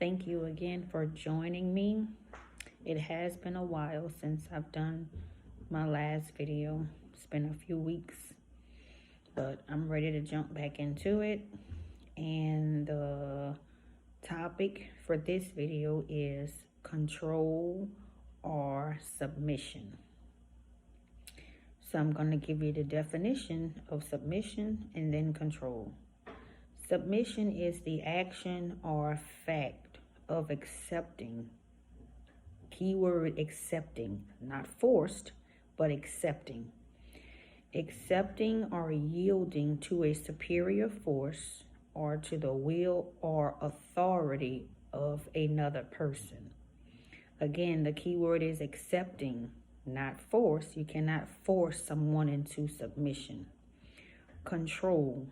Thank you again for joining me. It has been a while since I've done my last video. It's been a few weeks, but I'm ready to jump back into it. And the topic for this video is control or submission. So I'm going to give you the definition of submission and then control. Submission is the action or fact of accepting. Keyword accepting, not forced, but accepting. Accepting or yielding to a superior force or to the will or authority of another person. Again, the keyword is accepting, not force. You cannot force someone into submission. Control,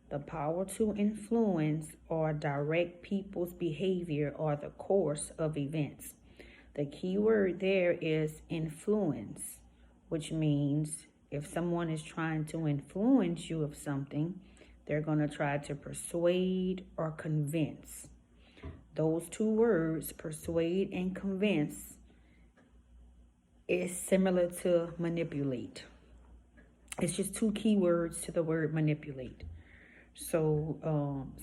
the power to influence or direct people's behavior or the course of events. The key word there is influence, which means if someone is trying to influence you of something, they're going to try to persuade or convince. Those two words, persuade and convince, is similar to manipulate. It's just two key words to the word manipulate. So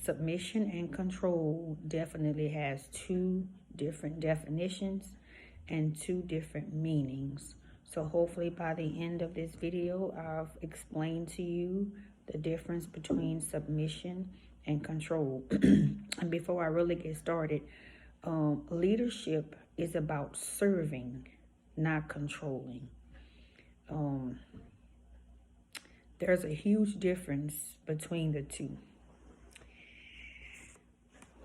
submission and control definitely has two different definitions and two different meanings. So hopefully by the end of this video, I've explained to you the difference between submission and control. And before I really get started, leadership is about serving, not controlling. There's a huge difference between the two.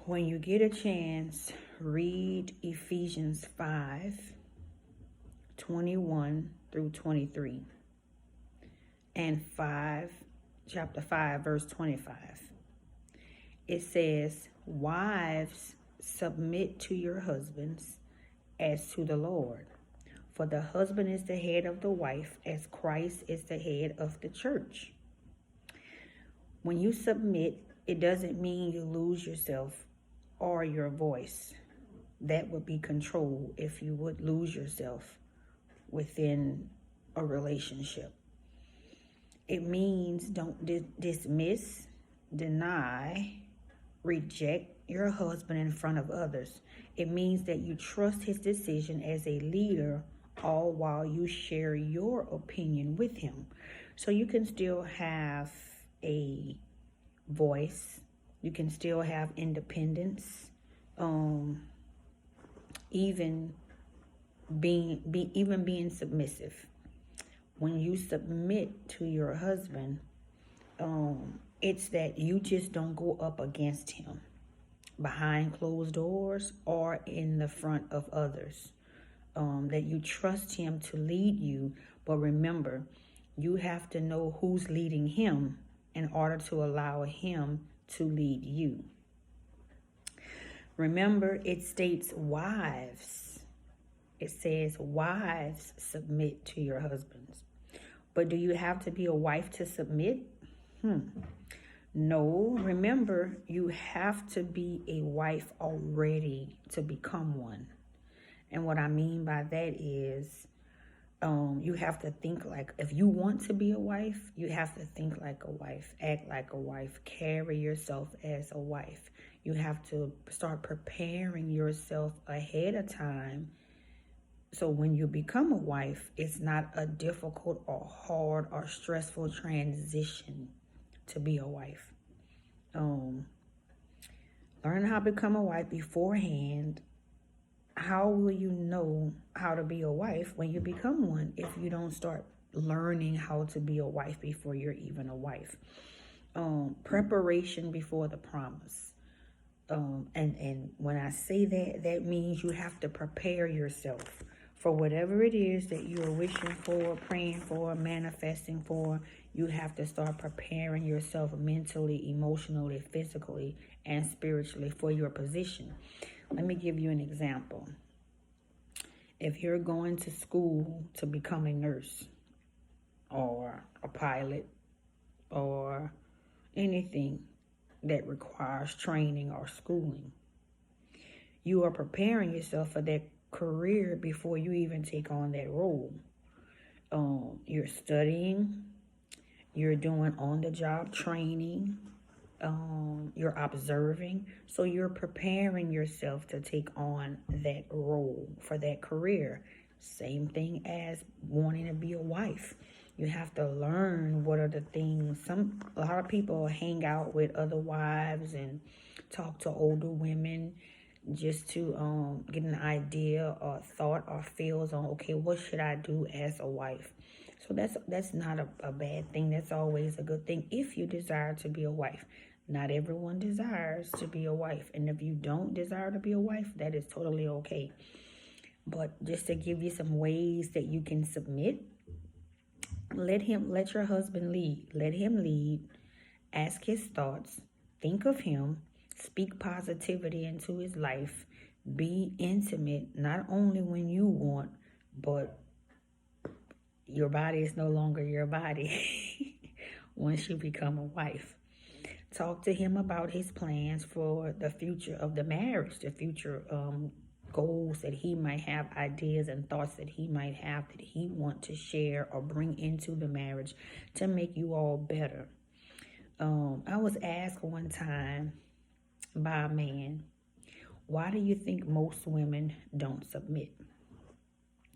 When you get a chance, read Ephesians 5:21 through 23 and chapter 5, verse 25. It says, "Wives, submit to your husbands as to the Lord. For the husband is the head of the wife, as Christ is the head of the church." When you submit, it doesn't mean you lose yourself or your voice. That would be control if you would lose yourself within a relationship. It means don't dismiss, deny, reject your husband in front of others. It means that you trust his decision as a leader, all while you share your opinion with him. So you can still have a voice. You can still have independence. Even being submissive. When you submit to your husband, it's that you just don't go up against him behind closed doors or in the front of others. That you trust him to lead you, but remember, you have to know who's leading him in order to allow him to lead you. Remember, it states wives. It says wives, submit to your husbands. But do you have to be a wife to submit? No. Remember, you have to be a wife already to become one. And what I mean by that is you have to think like, if you want to be a wife, you have to think like a wife, act like a wife, carry yourself as a wife. You have to start preparing yourself ahead of time. So when you become a wife, it's not a difficult or hard or stressful transition to be a wife. Learn how to become a wife beforehand. How will you know how to be a wife when you become one if you don't start learning how to be a wife before you're even a wife? Preparation before the promise. And when I say that, that means you have to prepare yourself for whatever it is that you are wishing for, praying for, manifesting for. You have to start preparing yourself mentally, emotionally, physically, and spiritually for your position. Let me give you an example. If you're going to school to become a nurse or a pilot or anything that requires training or schooling, You are preparing yourself for that career before you even take on that role. You're studying, you're doing on-the-job training, you're observing. So you're preparing yourself to take on that role for that career. Same thing as wanting to be a wife. You have to learn what are the things. A lot of people hang out with other wives and talk to older women just to get an idea or thought or feels on, okay, what should I do as a wife? So that's not a bad thing. That's always a good thing if you desire to be a wife. Not everyone desires to be a wife. And if you don't desire to be a wife, that is totally okay. But just to give you some ways that you can submit, let your husband lead. Let him lead. Ask his thoughts. Think of him. Speak positivity into his life. Be intimate, not only when you want, but your body is no longer your body once you become a wife. Talk to him about his plans for the future of the marriage, the future goals that he might have, ideas and thoughts that he might have that he want to share or bring into the marriage to make you all better. I was asked one time by a man, why do you think most women don't submit?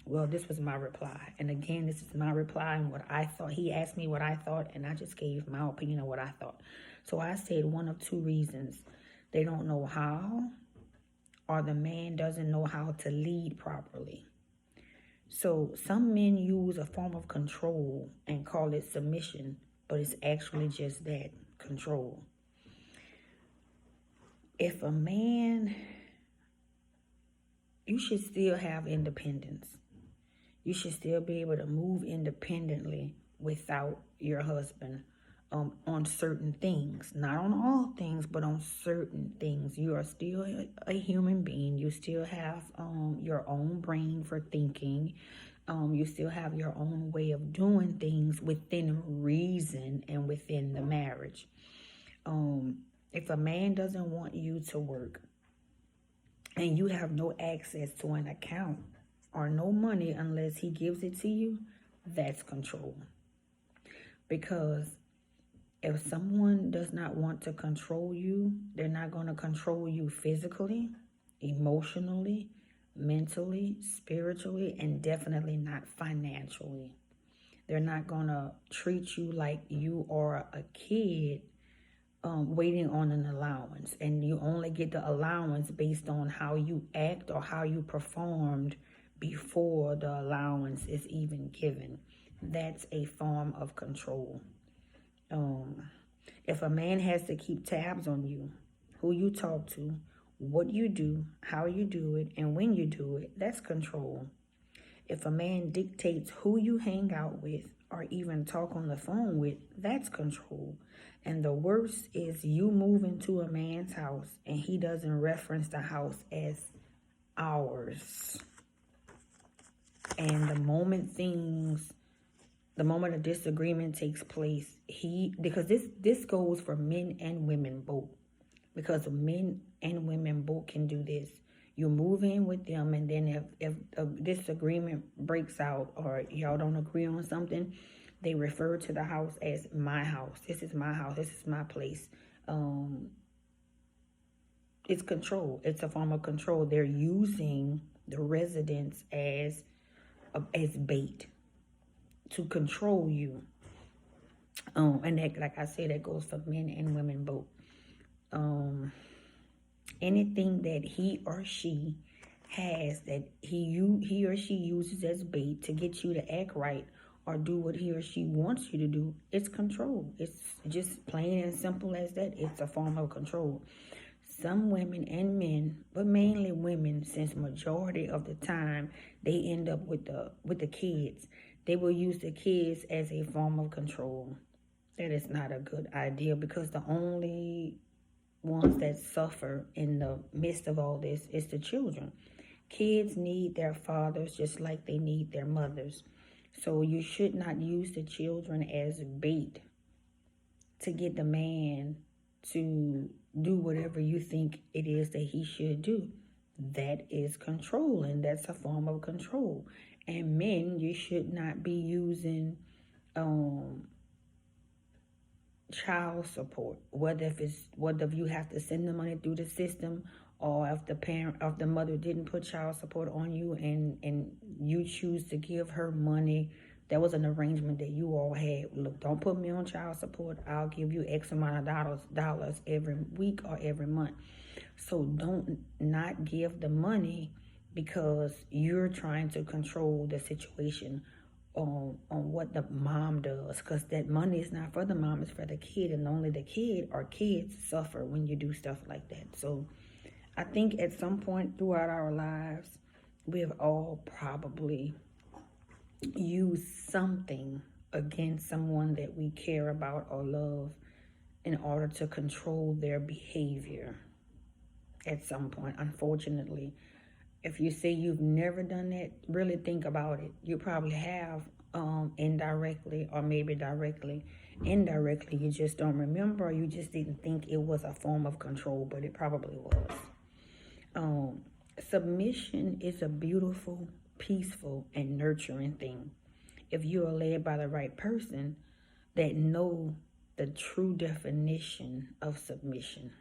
Well, this was my reply. And again, this is my reply and what I thought. He asked me what I thought, and I just gave my opinion on what I thought. So I said one of two reasons. They don't know how, or the man doesn't know how to lead properly. So some men use a form of control and call it submission, but it's actually just that, control. If a man, you should still have independence. You should still be able to move independently without your husband on certain things. Not on all things, but on certain things. You are still a human being. You still have your own brain for thinking. You still have your own way of doing things within reason and within the marriage. If a man doesn't want you to work and you have no access to an account or no money unless he gives it to you, that's control. Because if someone does not want to control you, they're not going to control you physically, emotionally, mentally, spiritually, and definitely not financially. They're not going to treat you like you are a kid waiting on an allowance, and you only get the allowance based on how you act or how you performed before the allowance is even given. That's a form of control. If a man has to keep tabs on you, who you talk to, what you do, how you do it, and when you do it, that's control. If a man dictates who you hang out with or even talk on the phone with, that's control. And the worst is you move into a man's house and he doesn't reference the house as ours. And the moment a disagreement takes place, because this goes for men and women both, because men and women both can do this. You move in with them, and then if a disagreement breaks out or y'all don't agree on something, they refer to the house as my house. This is my house. This is my place. It's control. It's a form of control. They're using the residence as bait to control you. And that, like I said, that goes for men and women both. Anything that he or she has that he or she uses as bait to get you to act right or do what he or she wants you to do, it's control. It's just plain and simple as that. It's a form of control. Some women and men, but mainly women, since majority of the time they end up with the kids, they will use the kids as a form of control. That is not a good idea, because the only ones that suffer in the midst of all this is the children. Kids need their fathers just like they need their mothers. So you should not use the children as bait to get the man to do whatever you think it is that he should do. that is controlling. That's a form of control. And men, you should not be using child support, whether if you have to send the money through the system, or if the mother didn't put child support on you, and you choose to give her money. That was an arrangement that you all had. Look, don't put me on child support. I'll give you X amount of dollars every week or every month. So don't not give the money because you're trying to control the situation on what the mom does, because that money is not for the mom, it's for the kid, and only the kid or kids suffer when you do stuff like that. So I think at some point throughout our lives, we have all probably used something against someone that we care about or love in order to control their behavior at some point, unfortunately. If you say you've never done that, really think about it. You probably have, indirectly or maybe directly. Indirectly, you just don't remember, or you just didn't think it was a form of control, but it probably was. Submission is a beautiful, peaceful, and nurturing thing. If you are led by the right person that know the true definition of submission.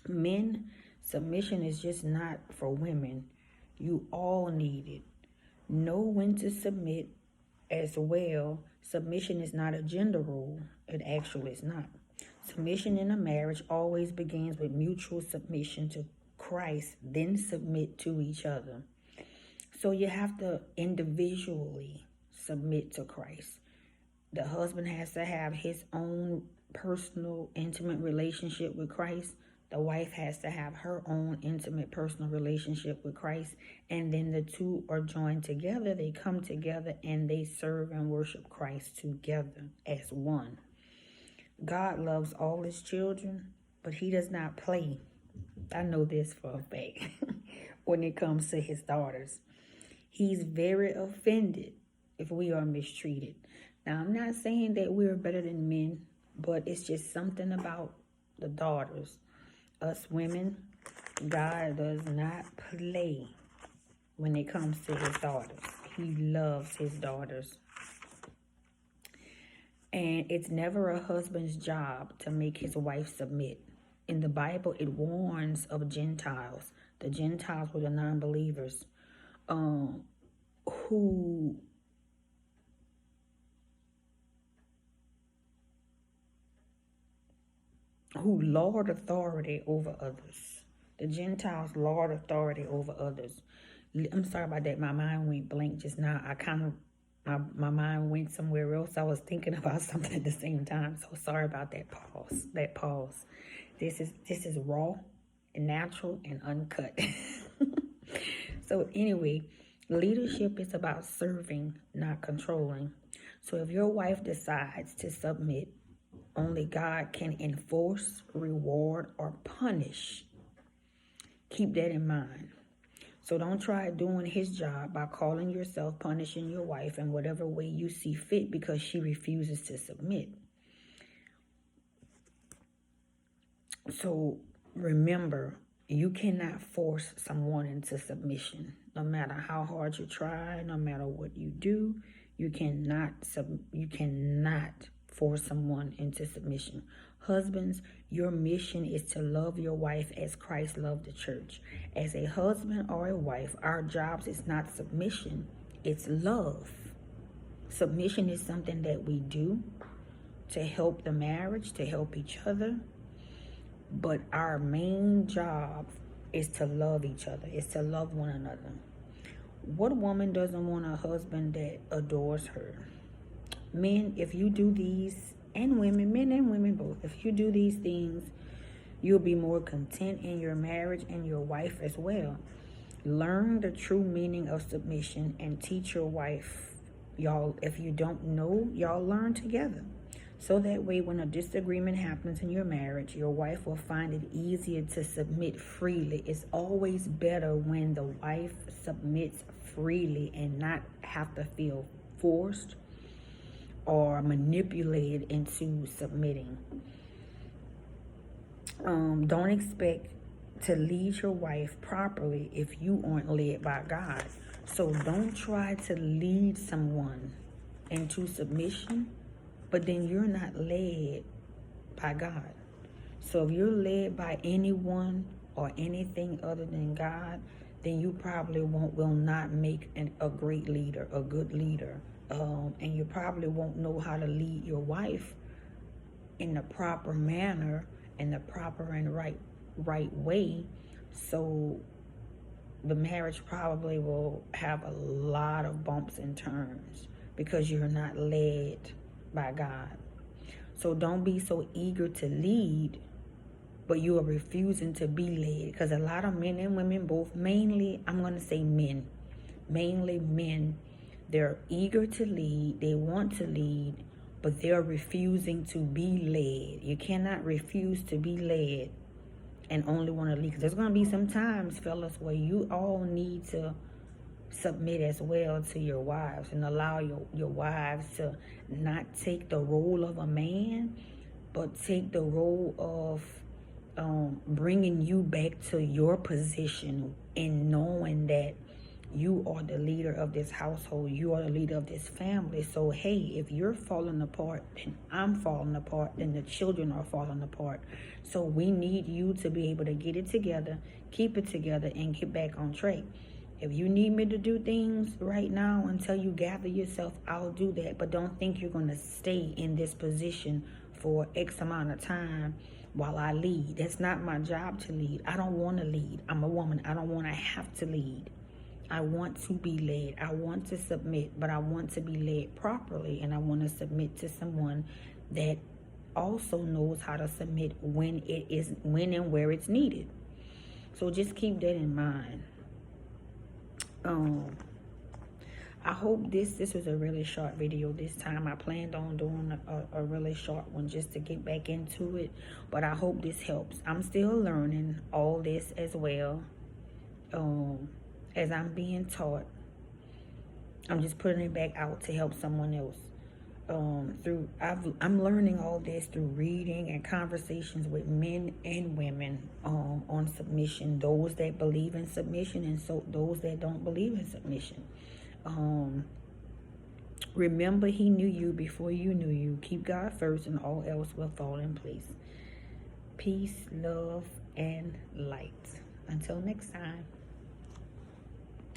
Men, submission is just not for women. You all need it. Know when to submit as well. Submission is not a gender role. It actually is not. Submission in a marriage always begins with mutual submission to Christ, then submit to each other. So you have to individually submit to Christ. The husband has to have his own personal, intimate relationship with Christ. The wife has to have her own intimate, personal relationship with Christ. And then the two are joined together. They come together and they serve and worship Christ together as one. God loves all his children, but he does not play. I know this for a fact. When it comes to his daughters, he's very offended if we are mistreated. Now, I'm not saying that we're better than men, but it's just something about the daughters. Us women, God does not play when it comes to his daughters. He loves his daughters. And it's never a husband's job to make his wife submit. In the Bible, it warns of Gentiles. The Gentiles were the non-believers who lord authority over others. The Gentiles lord authority over others. I'm sorry about that. My mind went blank just now. My mind went somewhere else. I was thinking about something at the same time. So sorry about that pause. This is raw and natural and uncut. So anyway, leadership is about serving, not controlling. So if your wife decides to submit, only God can enforce, reward, or punish. Keep that in mind. So don't try doing his job by calling yourself punishing your wife in whatever way you see fit because she refuses to submit. So remember, you cannot force someone into submission. No matter how hard you try, no matter what you do, you cannot force someone into submission. Husbands, your mission is to love your wife as Christ loved the church. As a husband or a wife, our jobs is not submission, it's love. Submission is something that we do to help the marriage, to help each other. But our main job is to love each other, is to love one another. What woman doesn't want a husband that adores her? Men, if you do these, and women, men and women both, if you do these things, you'll be more content in your marriage and your wife as well. Learn the true meaning of submission and teach your wife. Y'all, if you don't know, y'all learn together. So that way, when a disagreement happens in your marriage, your wife will find it easier to submit freely. It's always better when the wife submits freely and not have to feel forced or manipulated into submitting. Don't expect to lead your wife properly if you aren't led by God. So don't try to lead someone into submission, but then you're not led by God. So if you're led by anyone or anything other than God, then you probably will not make a great leader, a good leader. And you probably won't know how to lead your wife in the proper manner, in the proper and right way. So the marriage probably will have a lot of bumps and turns because you're not led by God. So don't be so eager to lead, but you are refusing to be led. Because a lot of men and women, both, mainly, I'm going to say men, mainly men, they're eager to lead, they want to lead, but they're refusing to be led. You cannot refuse to be led and only want to lead. Because there's going to be some times, fellas, where you all need to submit as well to your wives and allow your wives to not take the role of a man, but take the role of bringing you back to your position and knowing that you are the leader of this household, you are the leader of this family. So hey, if you're falling apart, then I'm falling apart, then the children are falling apart. So we need you to be able to get it together, keep it together, and get back on track. If you need me to do things right now until you gather yourself, I'll do that. But don't think you're going to stay in this position for X amount of time while I lead. That's not my job to lead. I don't want to lead. I'm a woman. I don't want to have to lead. I want to be led. I want to submit, but I want to be led properly. And I want to submit to someone that also knows how to submit when and where it's needed. So just keep that in mind. I hope this was a really short video this time. I planned on doing a really short one just to get back into it, but I hope this helps. I'm still learning all this as well. As I'm being taught, I'm just putting it back out to help someone else. I'm learning all this through reading and conversations with men and women on submission, those that believe in submission and so those that don't believe in submission. Remember, he knew you before you knew you. Keep God first and all else will fall in place. Peace, love, and light. Until next time.